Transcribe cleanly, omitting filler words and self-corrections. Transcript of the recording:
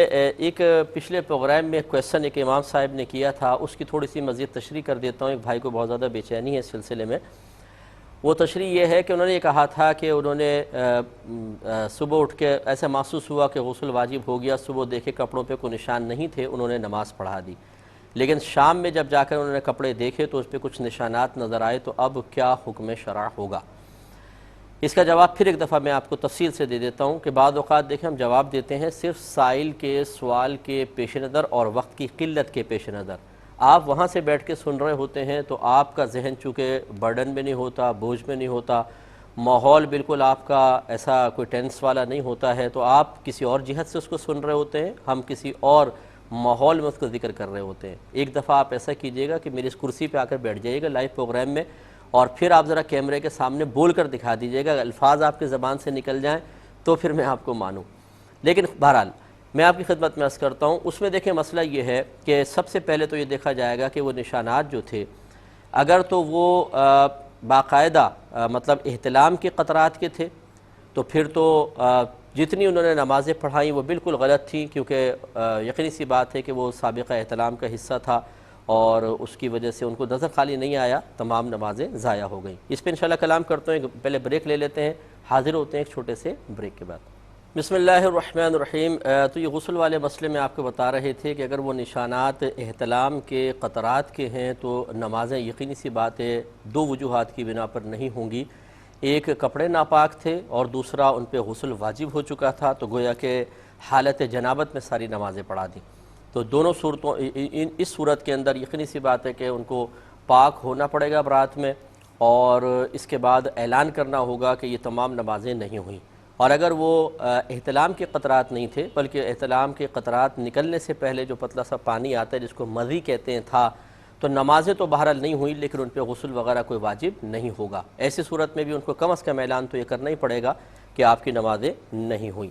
ایک پچھلے پروگرام میں کویسچن ایک امام صاحب نے کیا تھا، اس کی تھوڑی سی مزید تشریح کر دیتا ہوں۔ ایک بھائی کو بہت زیادہ بے چینی ہے اس سلسلے میں۔ وہ تشریح یہ ہے کہ انہوں نے یہ کہا تھا کہ انہوں نے صبح اٹھ کے ایسا محسوس ہوا کہ غسل واجب ہو گیا، صبح دیکھے کپڑوں پہ کوئی نشان نہیں تھے، انہوں نے نماز پڑھا دی، لیکن شام میں جب جا کر انہوں نے کپڑے دیکھے تو اس پہ کچھ نشانات نظر آئے، تو اب کیا حکم شرع ہوگا؟ اس کا جواب پھر ایک دفعہ میں آپ کو تفصیل سے دے دیتا ہوں کہ بعض اوقات دیکھیں ہم جواب دیتے ہیں صرف سائل کے سوال کے پیش نظر اور وقت کی قلت کے پیش نظر۔ آپ وہاں سے بیٹھ کے سن رہے ہوتے ہیں تو آپ کا ذہن چونکہ برڈن میں نہیں ہوتا، بوجھ میں نہیں ہوتا، ماحول بالکل آپ کا ایسا کوئی ٹینس والا نہیں ہوتا ہے، تو آپ کسی اور جہت سے اس کو سن رہے ہوتے ہیں، ہم کسی اور ماحول میں اس کو ذکر کر رہے ہوتے ہیں۔ ایک دفعہ آپ ایسا کیجئے گا کہ میری اس کرسی پہ آ کر بیٹھ جائیے گا لائیو پروگرام میں، اور پھر آپ ذرا کیمرے کے سامنے بول کر دکھا دیجئے گا، الفاظ آپ کے زبان سے نکل جائیں تو پھر میں آپ کو مانوں۔ لیکن بہرحال میں آپ کی خدمت میں عرض کرتا ہوں، اس میں دیکھیں مسئلہ یہ ہے کہ سب سے پہلے تو یہ دیکھا جائے گا کہ وہ نشانات جو تھے، اگر تو وہ باقاعدہ مطلب احتلام کے قطرات کے تھے تو پھر تو جتنی انہوں نے نمازیں پڑھائیں وہ بالکل غلط تھیں، کیونکہ یقینی سی بات ہے کہ وہ سابقہ احتلام کا حصہ تھا اور اس کی وجہ سے ان کو نظر خالی نہیں آیا، تمام نمازیں ضائع ہو گئیں۔ اس پہ انشاءاللہ کلام کرتے ہیں، پہلے بریک لے لیتے ہیں، حاضر ہوتے ہیں ایک چھوٹے سے بریک کے بعد۔ بسم اللہ الرحمن الرحیم۔ تو یہ غسل والے مسئلے میں آپ کو بتا رہے تھے کہ اگر وہ نشانات احتلام کے قطرات کے ہیں تو نمازیں یقینی سی بات ہے دو وجوہات کی بنا پر نہیں ہوں گی۔ ایک کپڑے ناپاک تھے اور دوسرا ان پہ غسل واجب ہو چکا تھا، تو گویا کہ حالت جنابت میں ساری نمازیں پڑھا دیں۔ تو دونوں صورتوں اس صورت کے اندر یقینی سی بات ہے کہ ان کو پاک ہونا پڑے گا برات میں، اور اس کے بعد اعلان کرنا ہوگا کہ یہ تمام نمازیں نہیں ہوئیں۔ اور اگر وہ احتلام کے قطرات نہیں تھے بلکہ احتلام کے قطرات نکلنے سے پہلے جو پتلا سا پانی آتا ہے جس کو مضی کہتے ہیں تھا، تو نمازیں تو بہرحال نہیں ہوئیں لیکن ان پہ غسل وغیرہ کوئی واجب نہیں ہوگا۔ ایسی صورت میں بھی ان کو کم از کم اعلان تو یہ کرنا ہی پڑے گا کہ آپ کی نمازیں نہیں ہوئیں۔